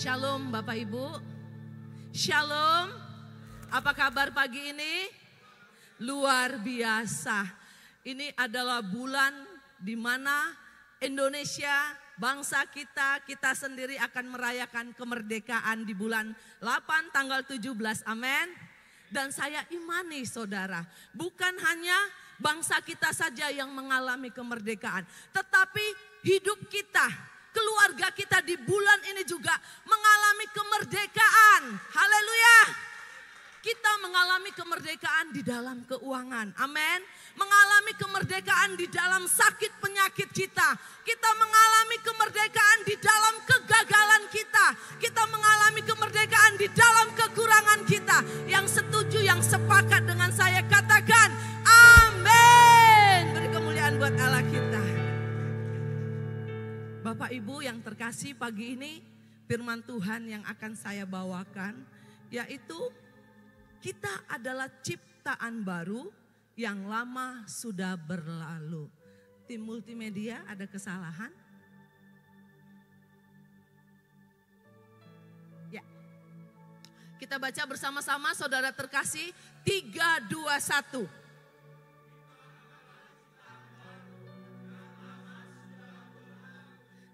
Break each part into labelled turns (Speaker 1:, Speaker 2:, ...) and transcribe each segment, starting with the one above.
Speaker 1: Shalom Bapak Ibu. Shalom. Apa kabar pagi ini? Luar biasa. Ini adalah bulan di mana Indonesia, bangsa kita sendiri akan merayakan kemerdekaan di bulan 8 tanggal 17. Amin. Dan saya imani saudara, bukan hanya bangsa kita saja yang mengalami kemerdekaan, tetapi hidup kita, keluarga kita di bulan ini juga mengalami kemerdekaan. Haleluya. Kita mengalami kemerdekaan di dalam keuangan. Amin. Mengalami kemerdekaan di dalam sakit penyakit kita. Kita mengalami kemerdekaan di dalam kegagalan kita. Kita mengalami kemerdekaan di dalam kekurangan kita. Yang setuju, yang sepakat dengan saya katakan amin. Beri kemuliaan buat Allah kita. Bapak Ibu yang terkasih, pagi ini firman Tuhan yang akan saya bawakan yaitu kita adalah ciptaan baru yang lama sudah berlalu. Tim multimedia ada kesalahan? Ya. Kita baca bersama-sama saudara terkasih 3, 2, 1.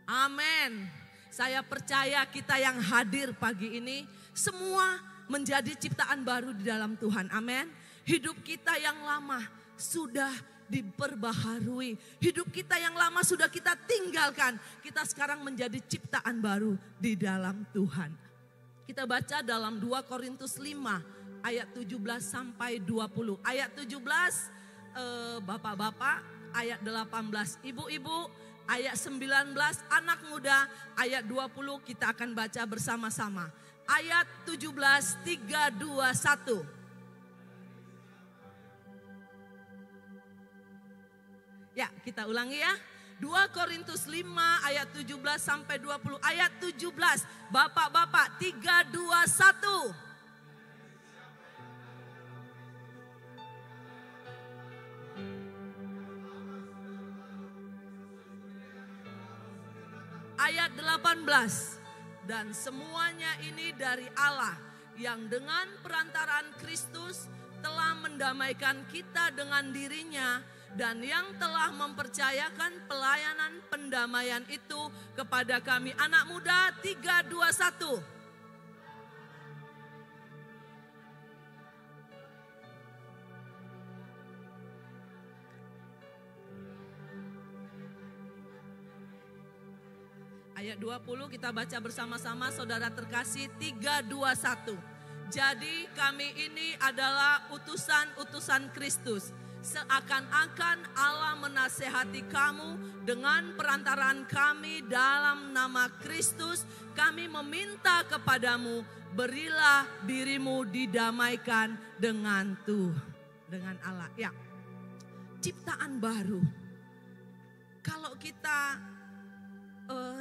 Speaker 1: Amin. Saya percaya kita yang hadir pagi ini semua menjadi ciptaan baru di dalam Tuhan. Amin. Hidup kita yang lama sudah diperbaharui. Hidup kita yang lama sudah kita tinggalkan. Kita sekarang menjadi ciptaan baru di dalam Tuhan. Kita baca dalam 2 Korintus 5 ayat 17 sampai 20. Ayat 17 bapak-bapak, ayat 18 ibu-ibu, ayat 19 anak muda, ayat 20 kita akan baca bersama-sama. Ayat 17, 3, 2, 1. Ya, kita ulangi ya. 2 Korintus 5 ayat 17 sampai 20. Ayat 17, bapak-bapak, 3, 2, 1. Ayat 18, dan semuanya ini dari Allah yang dengan perantaraan Kristus telah mendamaikan kita dengan dirinya dan yang telah mempercayakan pelayanan pendamaian itu kepada kami. Anak muda, 3, 2, 1. Ayat 20 kita baca bersama-sama saudara terkasih 3, 2, 1. Jadi kami ini adalah utusan-utusan Kristus. Seakan-akan Allah menasehati kamu dengan perantaraan kami dalam nama Kristus. Kami meminta kepadamu, berilah dirimu didamaikan dengan dengan Allah. Ya, ciptaan baru. Kalau kita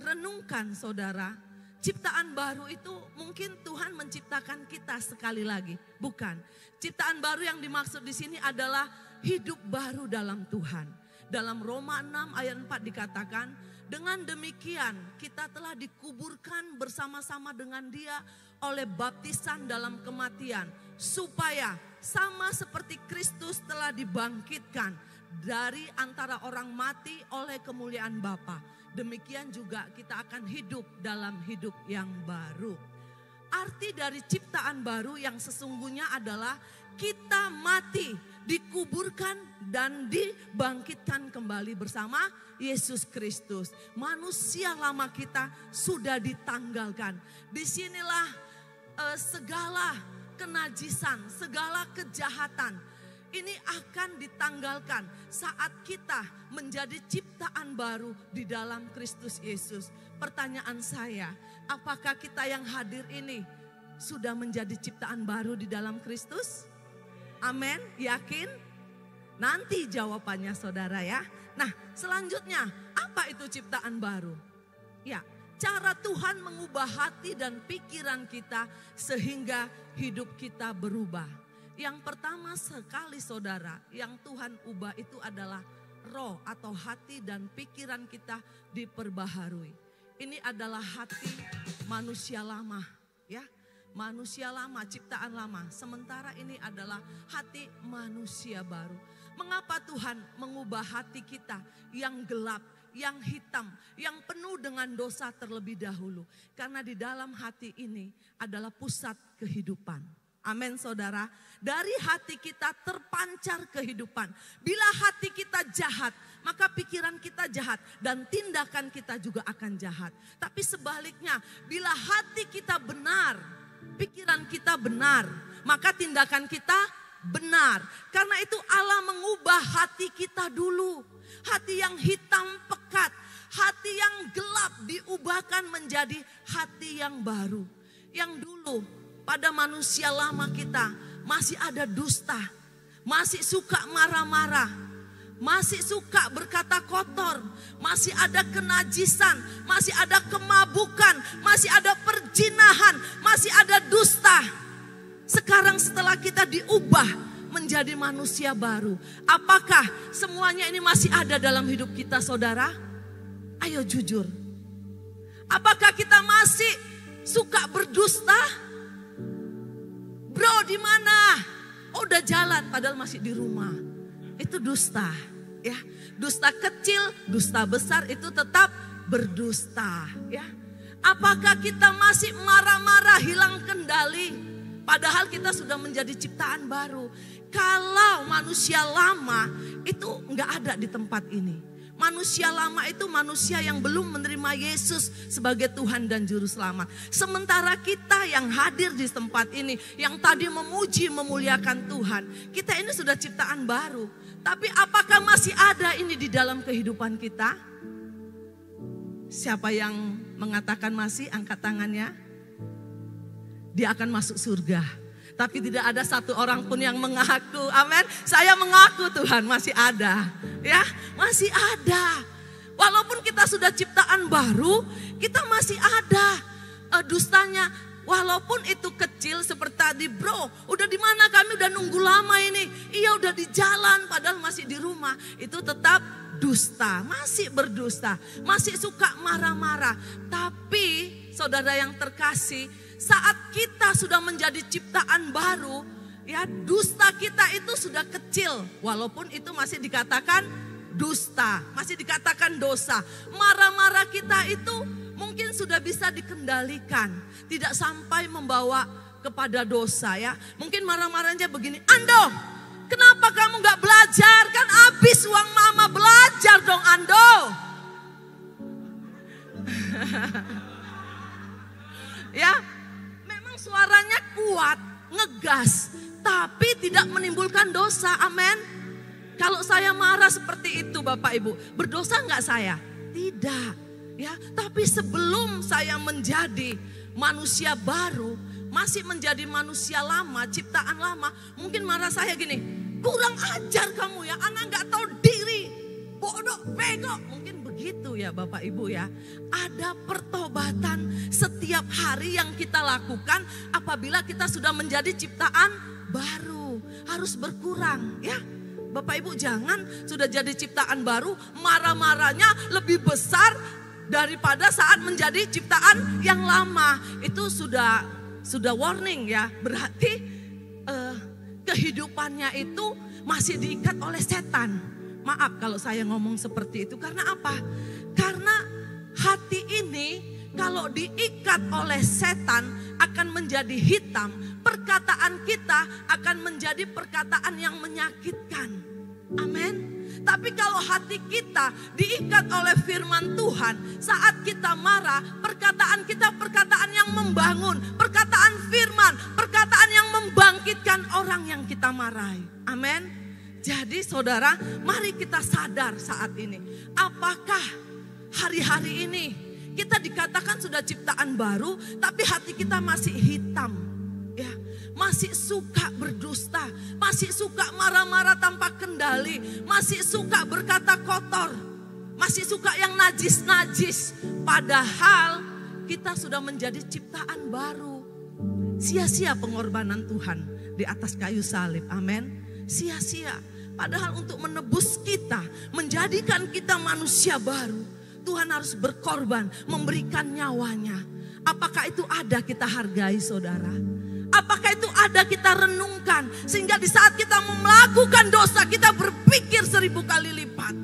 Speaker 1: renungkan saudara, ciptaan baru itu mungkin Tuhan menciptakan kita sekali lagi, bukan. Ciptaan baru yang dimaksud di sini adalah hidup baru dalam Tuhan. Dalam Roma 6 ayat 4 dikatakan, dengan demikian kita telah dikuburkan bersama-sama dengan Dia oleh baptisan dalam kematian, supaya sama seperti Kristus telah dibangkitkan dari antara orang mati oleh kemuliaan Bapa. Demikian juga kita akan hidup dalam hidup yang baru. Arti dari ciptaan baru yang sesungguhnya adalah kita mati, dikuburkan dan dibangkitkan kembali bersama Yesus Kristus. Manusia lama kita sudah ditanggalkan. Disinilah segala kenajisan, segala kejahatan ini akan ditanggalkan saat kita menjadi ciptaan baru di dalam Kristus Yesus. Pertanyaan saya, apakah kita yang hadir ini sudah menjadi ciptaan baru di dalam Kristus? Amin, yakin? Nanti jawabannya saudara ya. Nah, selanjutnya apa itu ciptaan baru? Ya, cara Tuhan mengubah hati dan pikiran kita sehingga hidup kita berubah. Yang pertama sekali saudara, yang Tuhan ubah itu adalah roh atau hati dan pikiran kita diperbaharui. ini adalah hati manusia lama, ya. Manusia lama, ciptaan lama. Sementara ini adalah hati manusia baru. Mengapa Tuhan mengubah hati kita yang gelap, yang hitam, yang penuh dengan dosa terlebih dahulu? Karena di dalam hati ini adalah pusat kehidupan. Amin saudara. Dari hati kita terpancar kehidupan. Bila hati kita jahat, maka pikiran kita jahat dan tindakan kita juga akan jahat. Tapi sebaliknya, bila hati kita benar, pikiran kita benar, maka tindakan kita benar. Karena itu Allah mengubah hati kita dulu. Hati yang hitam pekat, hati yang gelap diubahkan menjadi hati yang baru. Yang dulu pada manusia lama kita masih ada dusta, masih suka marah-marah, masih suka berkata kotor, masih ada kenajisan, masih ada kemabukan, masih ada perjinahan, masih ada dusta. Sekarang setelah kita diubah menjadi manusia baru, apakah semuanya ini masih ada dalam hidup kita saudara? Ayo jujur. Apakah kita masih suka berdusta? Bro, di mana? Oh, udah jalan padahal masih di rumah. Itu dusta, ya. Dusta kecil, dusta besar itu tetap berdusta, ya. Apakah kita masih marah-marah, hilang kendali? Padahal kita sudah menjadi ciptaan baru. Kalau manusia lama itu enggak ada di tempat ini. Manusia lama itu manusia yang belum menerima Yesus sebagai Tuhan dan Juru Selamat. Sementara kita yang hadir di tempat ini, yang tadi memuji memuliakan Tuhan, kita ini sudah ciptaan baru. Tapi apakah masih ada ini di dalam kehidupan kita? Siapa yang mengatakan masih, angkat tangannya. Dia akan masuk surga. Tapi tidak ada satu orang pun yang mengaku, amin. Saya mengaku Tuhan masih ada, ya masih ada. Walaupun kita sudah ciptaan baru, kita masih ada dustanya. Walaupun itu kecil seperti tadi, bro, udah di mana, kami udah nunggu lama ini. Iya udah di jalan, padahal masih di rumah. Itu tetap dusta, masih berdusta, masih suka marah-marah. Tapi saudara yang terkasih, saat kita sudah menjadi ciptaan baru, ya dusta kita itu sudah kecil. Walaupun itu masih dikatakan dusta, masih dikatakan dosa. Marah-marah kita itu mungkin sudah bisa dikendalikan, tidak sampai membawa kepada dosa, ya. Mungkin marah-marahnya begini, Ando, kenapa kamu gak belajar? Kan habis uang mama, belajar dong Ando. Ya, memang suaranya kuat, ngegas, tapi tidak menimbulkan dosa, amin. Kalau saya marah seperti itu Bapak Ibu, berdosa enggak saya? Tidak, ya. Tapi sebelum saya menjadi manusia baru, masih menjadi manusia lama, ciptaan lama, mungkin marah saya gini, kurang ajar kamu ya, anak enggak tahu diri, bodoh, bego, mungkin begitu ya Bapak Ibu ya. Ada pertobatan setiap hari yang kita lakukan apabila kita sudah menjadi ciptaan baru, harus berkurang, ya. Bapak Ibu jangan sudah jadi ciptaan baru marah-marahnya lebih besar daripada saat menjadi ciptaan yang lama. Itu sudah warning ya. Berarti kehidupannya itu masih diikat oleh setan. Maaf kalau saya ngomong seperti itu, karena apa? Karena hati ini kalau diikat oleh setan akan menjadi hitam. Perkataan kita akan menjadi perkataan yang menyakitkan. Amin. Tapi kalau hati kita diikat oleh firman Tuhan, saat kita marah, perkataan kita perkataan yang membangun, perkataan firman, perkataan yang membangkitkan orang yang kita marahi. Amin. Jadi saudara, mari kita sadar saat ini. Apakah hari-hari ini kita dikatakan sudah ciptaan baru, tapi hati kita masih hitam, ya, masih suka berdusta, masih suka marah-marah tanpa kendali, masih suka berkata kotor, masih suka yang najis-najis. Padahal kita sudah menjadi ciptaan baru. Sia-sia pengorbanan Tuhan di atas kayu salib, amin. Sia-sia. Padahal untuk menebus kita, menjadikan kita manusia baru, Tuhan harus berkorban, memberikan nyawanya. Apakah itu ada kita hargai saudara? Apakah itu ada kita renungkan sehingga di saat kita melakukan dosa kita berpikir 1000 kali lipat?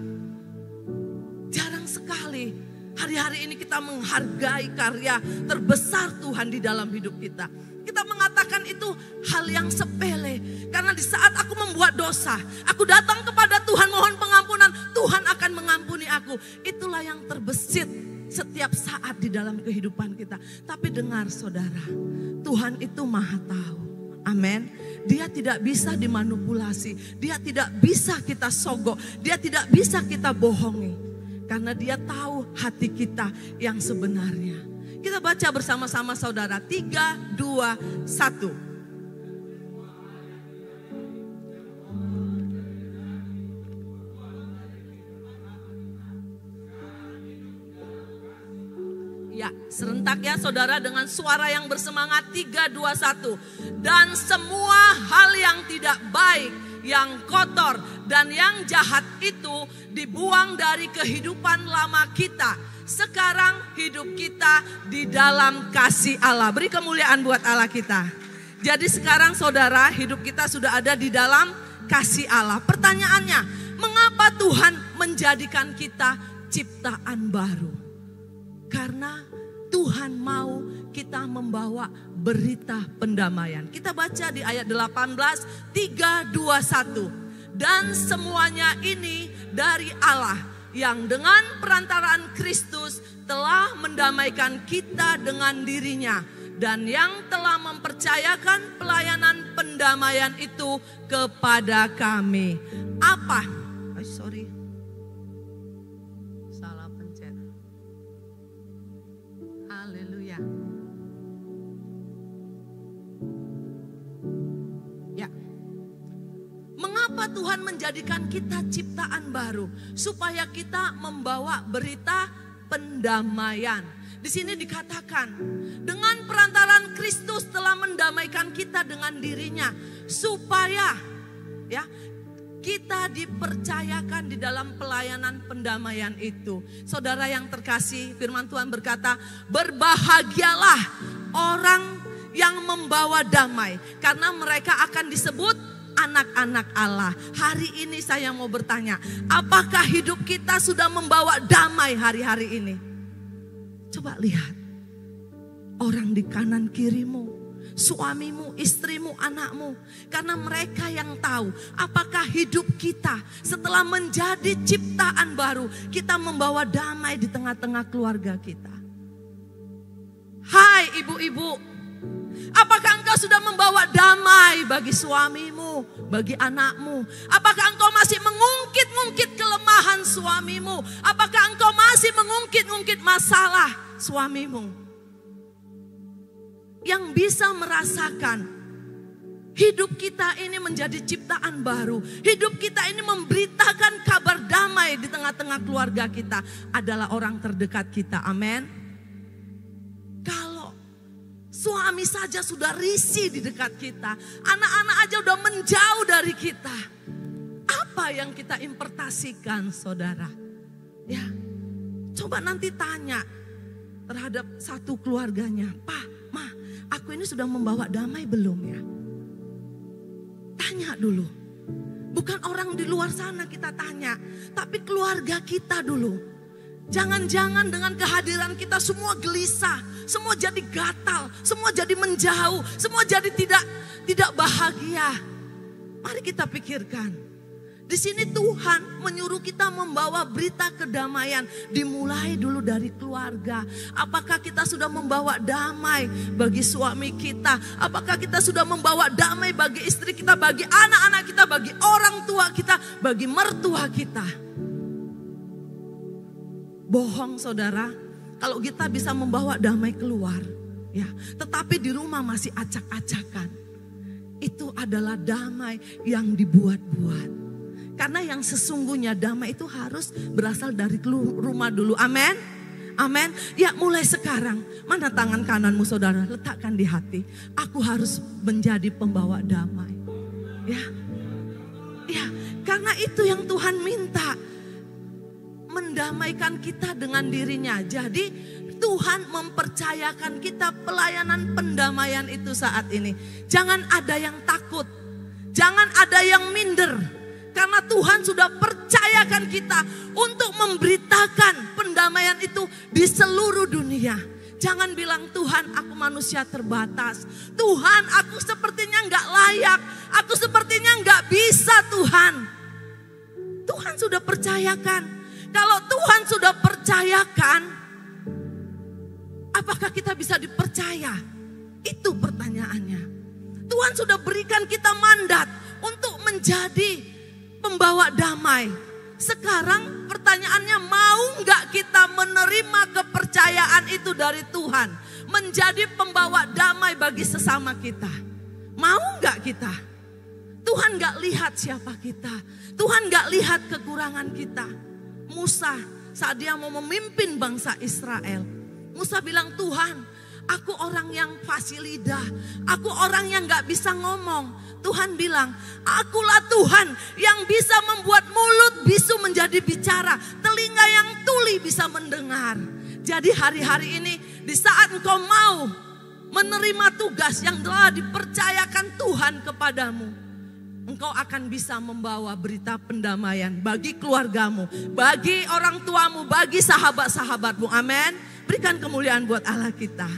Speaker 1: Jarang sekali hari-hari ini kita menghargai karya terbesar Tuhan di dalam hidup kita. Kita mengatakan itu hal yang sepele. Karena di saat aku membuat dosa, aku datang kepada Tuhan mohon pengampunan, Tuhan akan mengampuni aku. Itulah yang terbesit setiap saat di dalam kehidupan kita. Tapi dengar saudara, Tuhan itu maha tahu. Amin. Dia tidak bisa dimanipulasi. Dia tidak bisa kita sogok. Dia tidak bisa kita bohongi. Karena dia tahu hati kita yang sebenarnya. Kita baca bersama-sama saudara. 3, 2, 1. Ya, serentak ya saudara dengan suara yang bersemangat. 3, 2, 1. Dan semua hal yang tidak baik, yang kotor dan yang jahat itu dibuang dari kehidupan lama kita. Sekarang hidup kita di dalam kasih Allah. Beri kemuliaan buat Allah kita. Jadi sekarang saudara, hidup kita sudah ada di dalam kasih Allah. Pertanyaannya, mengapa Tuhan menjadikan kita ciptaan baru? Karena Tuhan mau kita membawa berita pendamaian. Kita baca di ayat 18, 3, 2, 1. Dan semuanya ini dari Allah yang dengan perantaraan Kristus telah mendamaikan kita dengan dirinya. Dan yang telah mempercayakan pelayanan pendamaian itu kepada kami. Apa? Salah pencet. Haleluya. Ya. Mengapa Tuhan menjadikan kita ciptaan baru? Supaya kita membawa berita pendamaian. Di sini dikatakan, dengan perantaraan Kristus telah mendamaikan kita dengan dirinya. Supaya ya kita dipercayakan di dalam pelayanan pendamaian itu. Saudara yang terkasih, firman Tuhan berkata, berbahagialah orang yang membawa damai. Karena mereka akan disebut anak-anak Allah. Hari ini saya mau bertanya, apakah hidup kita sudah membawa damai hari-hari ini? Coba lihat, orang di kanan kirimu, suamimu, istrimu, anakmu. Karena mereka yang tahu apakah hidup kita setelah menjadi ciptaan baru, kita membawa damai di tengah-tengah keluarga kita. Hai ibu-ibu, apakah engkau sudah membawa damai bagi suamimu, bagi anakmu? Apakah engkau masih mengungkit-ungkit kelemahan suamimu? Apakah engkau masih mengungkit-ungkit masalah suamimu? Yang bisa merasakan hidup kita ini menjadi ciptaan baru. Hidup kita ini memberitakan kabar damai di tengah-tengah keluarga kita adalah orang terdekat kita. Amin. Kalau suami saja sudah risih di dekat kita, anak-anak aja udah menjauh dari kita, apa yang kita impartasikan saudara? Ya, coba nanti tanya terhadap satu keluarganya, Pak, Ma, aku ini sudah membawa damai belum ya? Tanya dulu. Bukan orang di luar sana kita tanya, tapi keluarga kita dulu. Jangan-jangan dengan kehadiran kita semua gelisah, semua jadi gatal, semua jadi menjauh, semua jadi tidak bahagia. Mari kita pikirkan. Di sini Tuhan menyuruh kita membawa berita kedamaian, dimulai dulu dari keluarga. Apakah kita sudah membawa damai bagi suami kita? Apakah kita sudah membawa damai bagi istri kita, bagi anak-anak kita, bagi orang tua kita, bagi mertua kita? Bohong saudara, kalau kita bisa membawa damai keluar, ya, tetapi di rumah masih acak-acakan. Itu adalah damai yang dibuat-buat. Karena yang sesungguhnya damai itu harus berasal dari rumah dulu. Amin. Amin. Ya, mulai sekarang, mana tangan kananmu saudara, letakkan di hati. Aku harus menjadi pembawa damai. Ya. Ya, karena itu yang Tuhan minta. mendamaikan kita dengan dirinya. Jadi Tuhan mempercayakan kita pelayanan pendamaian itu saat ini. Jangan ada yang takut, jangan ada yang minder. Karena Tuhan sudah percayakan kita untuk memberitakan pendamaian itu di seluruh dunia. Jangan bilang, Tuhan aku manusia terbatas. Tuhan aku sepertinya enggak layak. Aku sepertinya enggak bisa Tuhan. Tuhan sudah percayakan. Kalau Tuhan sudah percayakan, apakah kita bisa dipercaya? Itu pertanyaannya. Tuhan sudah berikan kita mandat untuk menjadi pembawa damai. Sekarang pertanyaannya, mau nggak kita menerima kepercayaan itu dari Tuhan? Menjadi pembawa damai bagi sesama kita. Mau nggak kita? Tuhan nggak lihat siapa kita. Tuhan nggak lihat kekurangan kita. Musa saat dia mau memimpin bangsa Israel. Musa bilang, Tuhan aku orang yang fasih lidah. Aku orang yang nggak bisa ngomong. Tuhan bilang, akulah Tuhan yang bisa membuat mulut bisu menjadi bicara, telinga yang tuli bisa mendengar. Jadi hari-hari ini di saat engkau mau menerima tugas yang telah dipercayakan Tuhan kepadamu, engkau akan bisa membawa berita pendamaian bagi keluargamu, bagi orang tuamu, bagi sahabat-sahabatmu. Amin. Berikan kemuliaan buat Allah kita.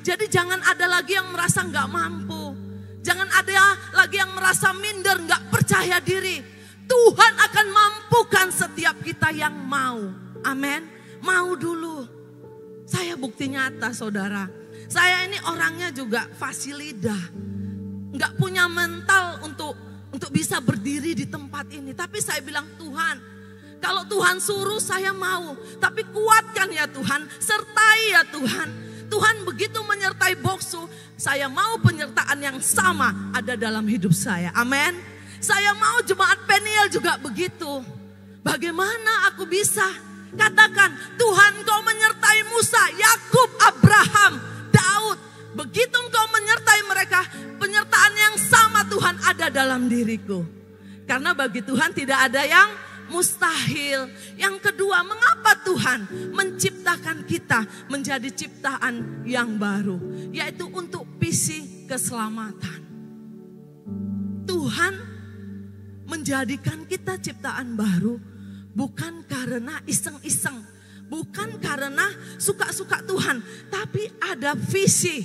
Speaker 1: Jadi jangan ada lagi yang merasa nggak mampu. Jangan ada lagi yang merasa minder, nggak percaya diri. Tuhan akan mampukan setiap kita yang mau. Amin. Mau dulu. Saya bukti nyata saudara. Saya ini orangnya juga fasih lidah. Nggak punya mental untuk bisa berdiri di tempat ini. Tapi saya bilang, Tuhan, kalau Tuhan suruh saya mau. Tapi kuatkan ya Tuhan, sertai ya Tuhan. Tuhan begitu menyertai Boksu, saya mau penyertaan yang sama ada dalam hidup saya. Amin. Saya mau jemaat Peniel juga begitu. Bagaimana aku bisa? Katakan, Tuhan kau menyertai Musa, Yakub, Abraham, Daud. Begitu engkau menyertai mereka, penyertaan yang sama Tuhan ada dalam diriku. Karena bagi Tuhan tidak ada yang mustahil. Yang kedua, mengapa Tuhan menciptakan kita menjadi ciptaan yang baru? Yaitu untuk visi keselamatan. Tuhan menjadikan kita ciptaan baru bukan karena iseng-iseng, bukan karena suka-suka Tuhan, tapi ada visi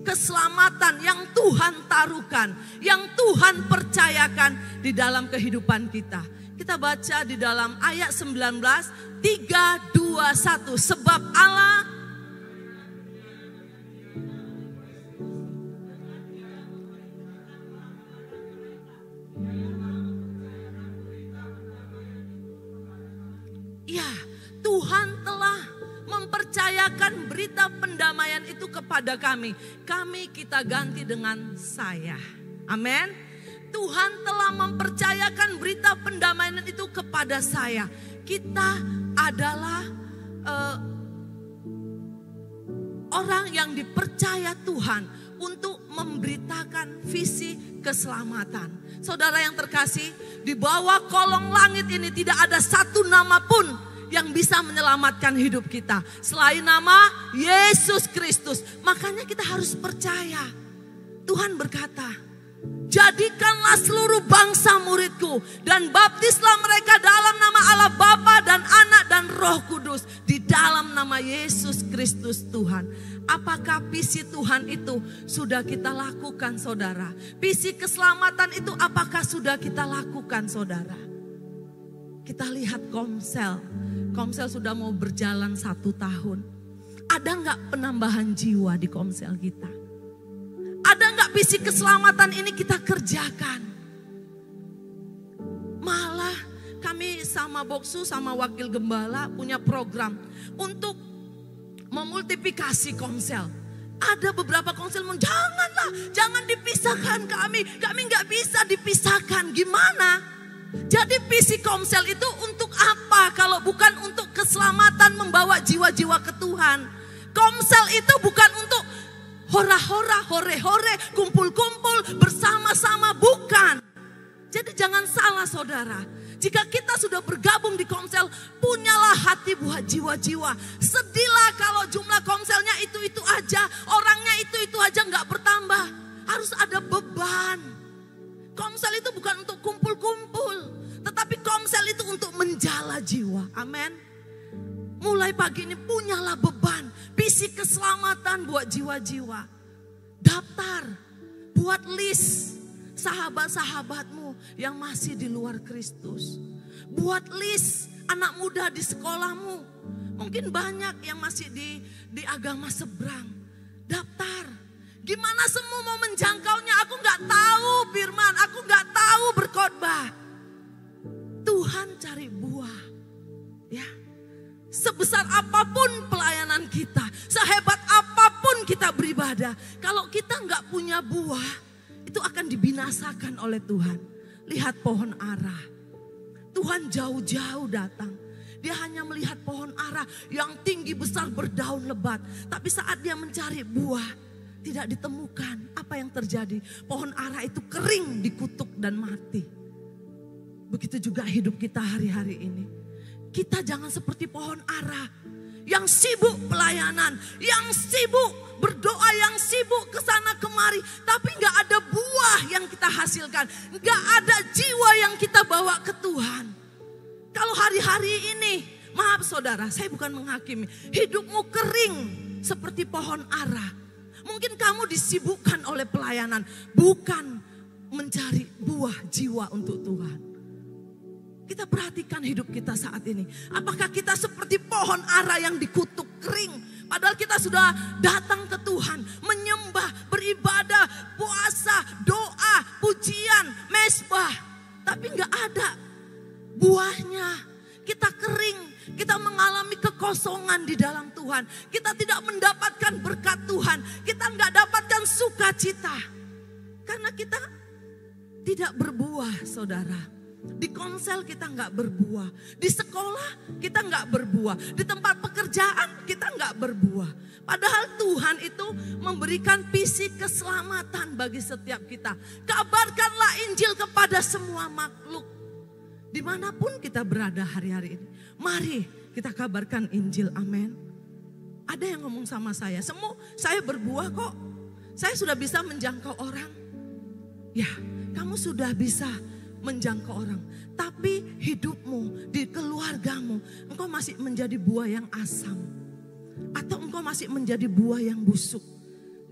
Speaker 1: keselamatan yang Tuhan taruhkan, yang Tuhan percayakan di dalam kehidupan kita. Kita baca di dalam ayat 19, 3, 2, 1. Sebab Allah ya, Tuhan telah mempercayakan berita pendamaian itu kepada kami. Kami kita ganti dengan saya. Amin. Tuhan telah mempercayakan berita pendamaian itu kepada saya. Kita adalah orang yang dipercaya Tuhan untuk memberitakan visi keselamatan. Saudara yang terkasih, di bawah kolong langit ini tidak ada satu nama pun yang bisa menyelamatkan hidup kita selain nama Yesus Kristus. Makanya kita harus percaya. Tuhan berkata, jadikanlah seluruh bangsa muridku dan baptislah mereka dalam nama Allah Bapa dan Anak dan Roh Kudus, di dalam nama Yesus Kristus Tuhan. Apakah visi Tuhan itu sudah kita lakukan saudara? Visi keselamatan itu apakah sudah kita lakukan saudara? Kita lihat Komsel. Komsel sudah mau berjalan 1 tahun. Ada nggak penambahan jiwa di Komsel kita? Ada nggak visi keselamatan ini kita kerjakan? Malah kami sama Boksu sama Wakil Gembala punya program untuk memultiplikasi Komsel. Ada beberapa Komsel janganlah, jangan dipisahkan kami nggak bisa dipisahkan. Gimana? Jadi visi Komsel itu untuk apa kalau bukan untuk keselamatan, membawa jiwa-jiwa ke Tuhan? Komsel itu bukan untuk hora-hora, hore-hore, kumpul-kumpul, bersama-sama, bukan. Jadi jangan salah saudara. Jika kita sudah bergabung di di komsel, punyalah hati buat jiwa-jiwa. Sedihlah kalau jumlah komselnya itu-itu aja, orangnya itu-itu aja gak bertambah. Harus ada beban. Komsel itu bukan untuk kumpul-kumpul, tetapi komsel itu untuk menjala jiwa. Amin. Mulai pagi ini punyalah beban, visi keselamatan buat jiwa-jiwa. Daftar, buat list sahabat-sahabatmu yang masih di luar Kristus. Buat list anak muda di sekolahmu. Mungkin banyak yang masih di agama seberang. Daftar. Gimana semua mau menjangkaunya? Aku gak tahu firman, aku gak tahu berkhotbah. Tuhan cari buah. Ya. Sebesar apapun pelayanan kita, sehebat apapun kita beribadah, kalau kita nggak punya buah, itu akan dibinasakan oleh Tuhan. Lihat pohon ara. Tuhan jauh-jauh datang. Dia hanya melihat pohon ara yang tinggi besar berdaun lebat. Tapi saat dia mencari buah, tidak ditemukan. Apa yang terjadi? Pohon ara itu kering, dikutuk dan mati. Begitu juga hidup kita hari-hari ini. Kita jangan seperti pohon ara yang sibuk pelayanan, yang sibuk berdoa, yang sibuk kesana kemari, tapi gak ada buah yang kita hasilkan, gak ada jiwa yang kita bawa ke Tuhan. Kalau hari-hari ini, maaf saudara, saya bukan menghakimi, hidupmu kering seperti pohon ara. Mungkin kamu disibukkan oleh pelayanan, bukan mencari buah jiwa untuk Tuhan. Kita perhatikan hidup kita saat ini. Apakah kita seperti pohon ara yang dikutuk kering? Padahal kita sudah datang ke Tuhan, menyembah, beribadah, puasa, doa, pujian, mesbah. Tapi gak ada buahnya. Kita kering, kita mengalami kekosongan di dalam Tuhan. Kita tidak mendapatkan berkat Tuhan. Kita gak dapatkan sukacita. Karena kita tidak berbuah, saudara. Di komsel kita nggak berbuah, di sekolah kita nggak berbuah, di tempat pekerjaan kita nggak berbuah. Padahal Tuhan itu memberikan visi keselamatan bagi setiap kita. Kabarkanlah Injil kepada semua makhluk. Dimanapun kita berada hari-hari ini, mari kita kabarkan Injil, amin. Ada yang ngomong sama saya, saya berbuah kok, saya sudah bisa menjangkau orang. Ya, kamu sudah bisa menjangkau orang, tapi hidupmu, di keluargamu, engkau masih menjadi buah yang asam, atau engkau masih menjadi buah yang busuk.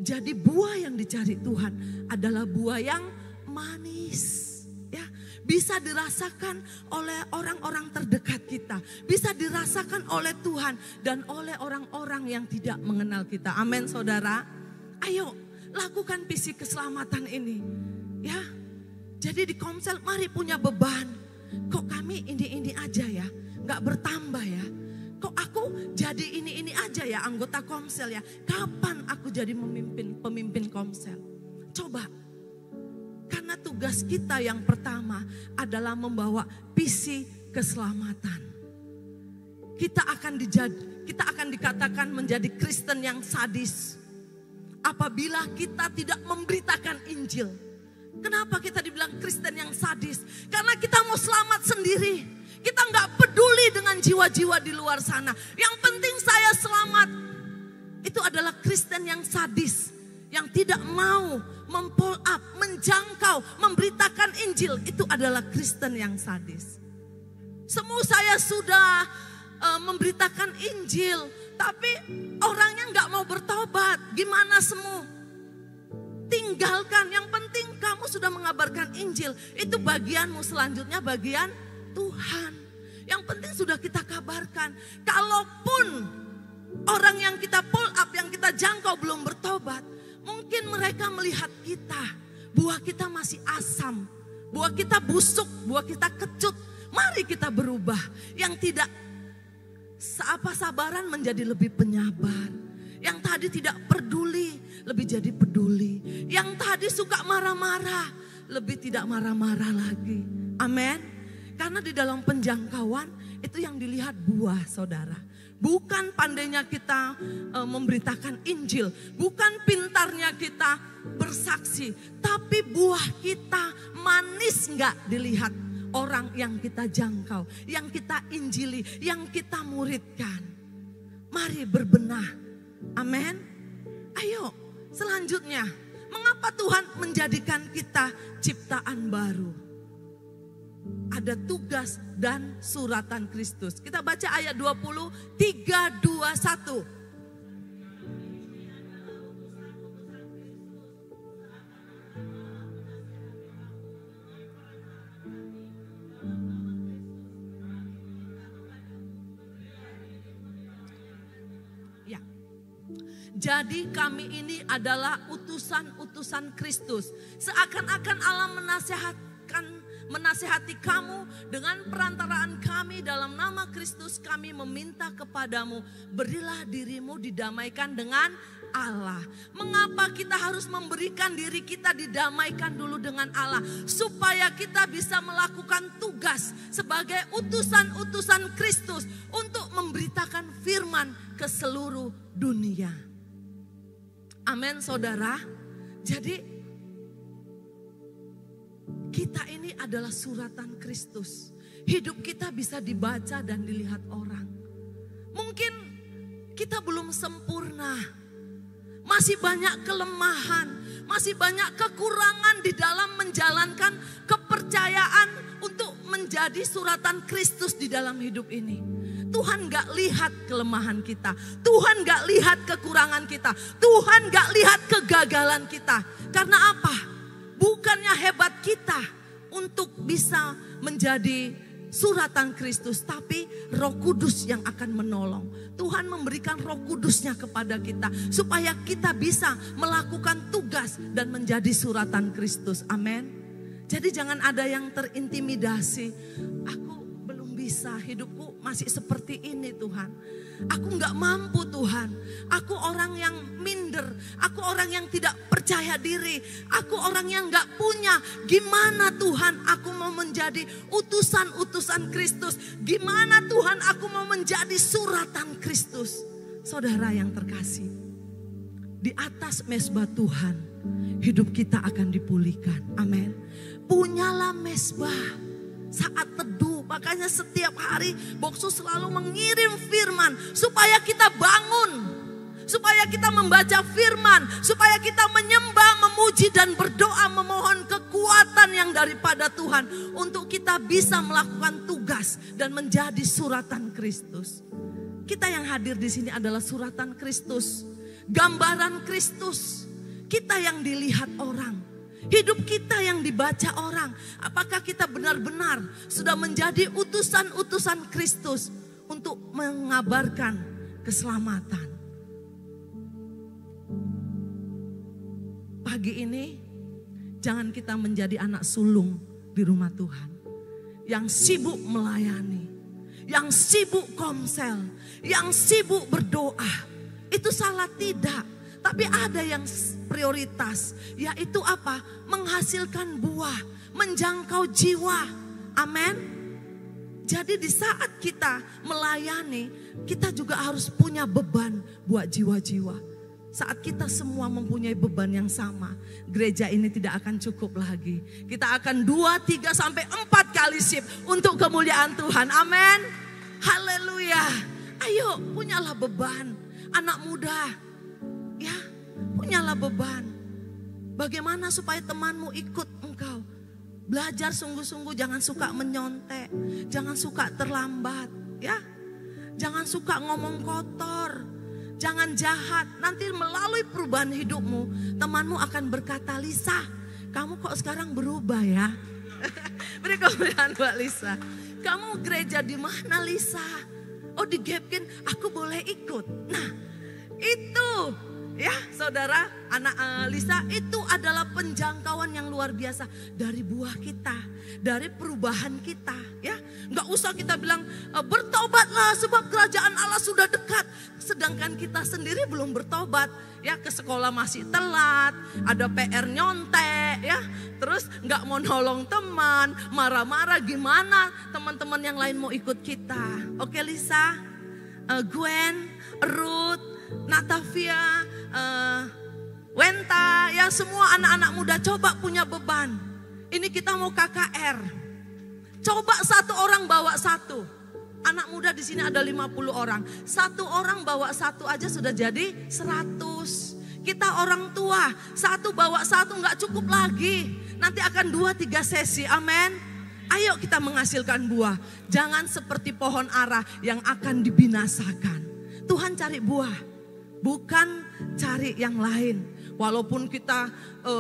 Speaker 1: Jadi buah yang dicari Tuhan adalah buah yang manis, ya, bisa dirasakan oleh orang-orang terdekat kita, bisa dirasakan oleh Tuhan dan oleh orang-orang yang tidak mengenal kita. Amin, saudara. Ayo lakukan visi keselamatan ini, ya. Jadi di komsel mari punya beban. Kok kami ini aja ya, gak bertambah ya. Kok aku jadi ini aja ya anggota komsel ya. Kapan aku jadi pemimpin komsel? Coba. Karena tugas kita yang pertama adalah membawa visi keselamatan. Kita akan dikatakan menjadi Kristen yang sadis apabila kita tidak memberitakan Injil. Kenapa kita dibilang Kristen yang sadis? Karena kita mau selamat sendiri. Kita nggak peduli dengan jiwa-jiwa di luar sana. Yang penting saya selamat. Itu adalah Kristen yang sadis. Yang tidak mau mem-pull up, menjangkau, memberitakan Injil. Itu adalah Kristen yang sadis. Semua saya sudah memberitakan Injil. Tapi orangnya nggak mau bertobat. Gimana semua? Tinggalkan, yang penting kamu sudah mengabarkan Injil. Itu bagianmu, selanjutnya bagian Tuhan. Yang penting sudah kita kabarkan. Kalaupun orang yang kita pull up, yang kita jangkau belum bertobat, mungkin mereka melihat kita, buah kita masih asam, buah kita busuk, buah kita kecut. Mari kita berubah. Yang tidak sabaran menjadi lebih penyabar. Yang tadi tidak peduli, lebih jadi peduli. Yang tadi suka marah-marah, lebih tidak marah-marah lagi. Amin. Karena di dalam penjangkauan itu yang dilihat buah, saudara. Bukan pandainya kita memberitakan Injil. Bukan pintarnya kita bersaksi. Tapi buah kita manis nggak dilihat orang yang kita jangkau, yang kita injili, yang kita muridkan. Mari berbenah. Amin. Ayo, selanjutnya, mengapa Tuhan menjadikan kita ciptaan baru? Ada tugas dan suratan Kristus. Kita baca ayat 20, 3, 2, 1. Ya. Jadi kami ini adalah utusan-utusan Kristus. Seakan-akan Allah menasihati kamu dengan perantaraan kami dalam nama Kristus, kami meminta kepadamu, berilah dirimu didamaikan dengan Allah. Mengapa kita harus memberikan diri kita didamaikan dulu dengan Allah? Supaya kita bisa melakukan tugas sebagai utusan-utusan Kristus untuk memberitakan firman ke seluruh dunia. Amin, saudara. Jadi kita ini adalah suratan Kristus. Hidup kita bisa dibaca dan dilihat orang. Mungkin kita belum sempurna. Masih banyak kelemahan. Masih banyak kekurangan di dalam menjalankan kepercayaan untuk menjadi suratan Kristus di dalam hidup ini. Tuhan gak lihat kelemahan kita. Tuhan gak lihat kekurangan kita. Tuhan gak lihat kegagalan kita. Karena apa? Bukannya hebat kita untuk bisa menjadi suratan Kristus, tapi Roh Kudus yang akan menolong. Tuhan memberikan Roh Kudusnya kepada kita supaya kita bisa melakukan tugas dan menjadi suratan Kristus. Amin. Jadi jangan ada yang terintimidasi. Aku belum bisa, hidupku masih seperti ini Tuhan. Aku gak mampu Tuhan. Aku orang yang minder. Aku orang yang tidak percaya diri. Aku orang yang gak punya. Gimana Tuhan aku mau menjadi utusan-utusan Kristus? Gimana Tuhan aku mau menjadi suratan Kristus? Saudara yang terkasih, di atas mezbah Tuhan hidup kita akan dipulihkan. Amin. Punyalah mezbah saat teduh. Makanya setiap hari Boksu selalu mengirim firman supaya kita bangun, supaya kita membaca firman, supaya kita menyembah, memuji dan berdoa, memohon kekuatan yang daripada Tuhan untuk kita bisa melakukan tugas dan menjadi suratan Kristus. Kita yang hadir di sini adalah suratan Kristus, gambaran Kristus. Kita yang dilihat orang. Hidup kita yang dibaca orang. Apakah kita benar-benar sudah menjadi utusan-utusan Kristus untuk mengabarkan keselamatan? Pagi ini jangan kita menjadi anak sulung di rumah Tuhan yang sibuk melayani, yang sibuk komsel, yang sibuk berdoa. Itu salah tidak. Tapi ada yang prioritas, yaitu apa? Menghasilkan buah, menjangkau jiwa. Amin. Jadi di saat kita melayani, kita juga harus punya beban buat jiwa-jiwa. Saat kita semua mempunyai beban yang sama, gereja ini tidak akan cukup lagi. Kita akan 2, 3, sampai 4 kali shift untuk kemuliaan Tuhan. Amin. Haleluya. Ayo punyalah beban. Anak muda, ya, punyalah beban. Bagaimana supaya temanmu ikut engkau? Belajar sungguh-sungguh, jangan suka menyontek, jangan suka terlambat, ya. Jangan suka ngomong kotor, jangan jahat. Nanti melalui perubahan hidupmu, temanmu akan berkata, Lisa, kamu kok sekarang berubah ya? Beri kemuliaan buat Lisa. Kamu gereja di mana Lisa? Oh di Gapkin, aku boleh ikut. Nah itu ya saudara, anak Lisa, itu adalah penjangkauan yang luar biasa dari buah kita, dari perubahan kita, ya. Nggak usah kita bilang bertobatlah sebab kerajaan Allah sudah dekat, sedangkan kita sendiri belum bertobat, ya. Ke sekolah masih telat, ada PR nyontek, ya. Terus nggak mau nolong teman, marah-marah, gimana teman-teman yang lain mau ikut kita? Oke Lisa, Gwen, Ruth, Natavia, Wenta, ya semua anak-anak muda coba punya beban. Ini kita mau KKR. Coba satu orang bawa satu. Anak muda di sini ada 50 orang. Satu orang bawa satu aja sudah jadi 100. Kita orang tua, satu bawa satu nggak cukup lagi. Nanti akan 2-3 sesi, amin. Ayo kita menghasilkan buah. Jangan seperti pohon ara yang akan dibinasakan. Tuhan cari buah, bukan cari yang lain. Walaupun kita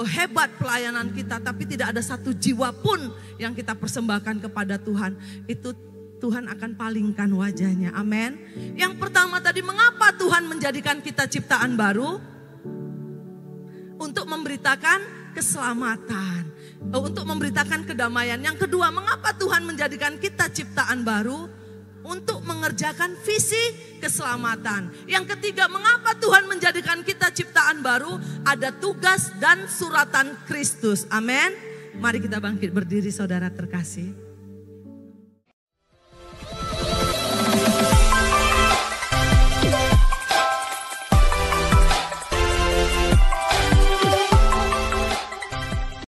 Speaker 1: hebat pelayanan kita, tapi tidak ada satu jiwa pun yang kita persembahkan kepada Tuhan. Itu Tuhan akan palingkan wajahnya, amin. Yang pertama tadi, mengapa Tuhan menjadikan kita ciptaan baru? Untuk memberitakan keselamatan, untuk memberitakan kedamaian. Yang kedua, mengapa Tuhan menjadikan kita ciptaan baru? Untuk mengerjakan visi keselamatan. Yang ketiga, mengapa Tuhan menjadikan kita ciptaan baru? Ada tugas dan suratan Kristus, amin. Mari kita bangkit berdiri, saudara terkasih.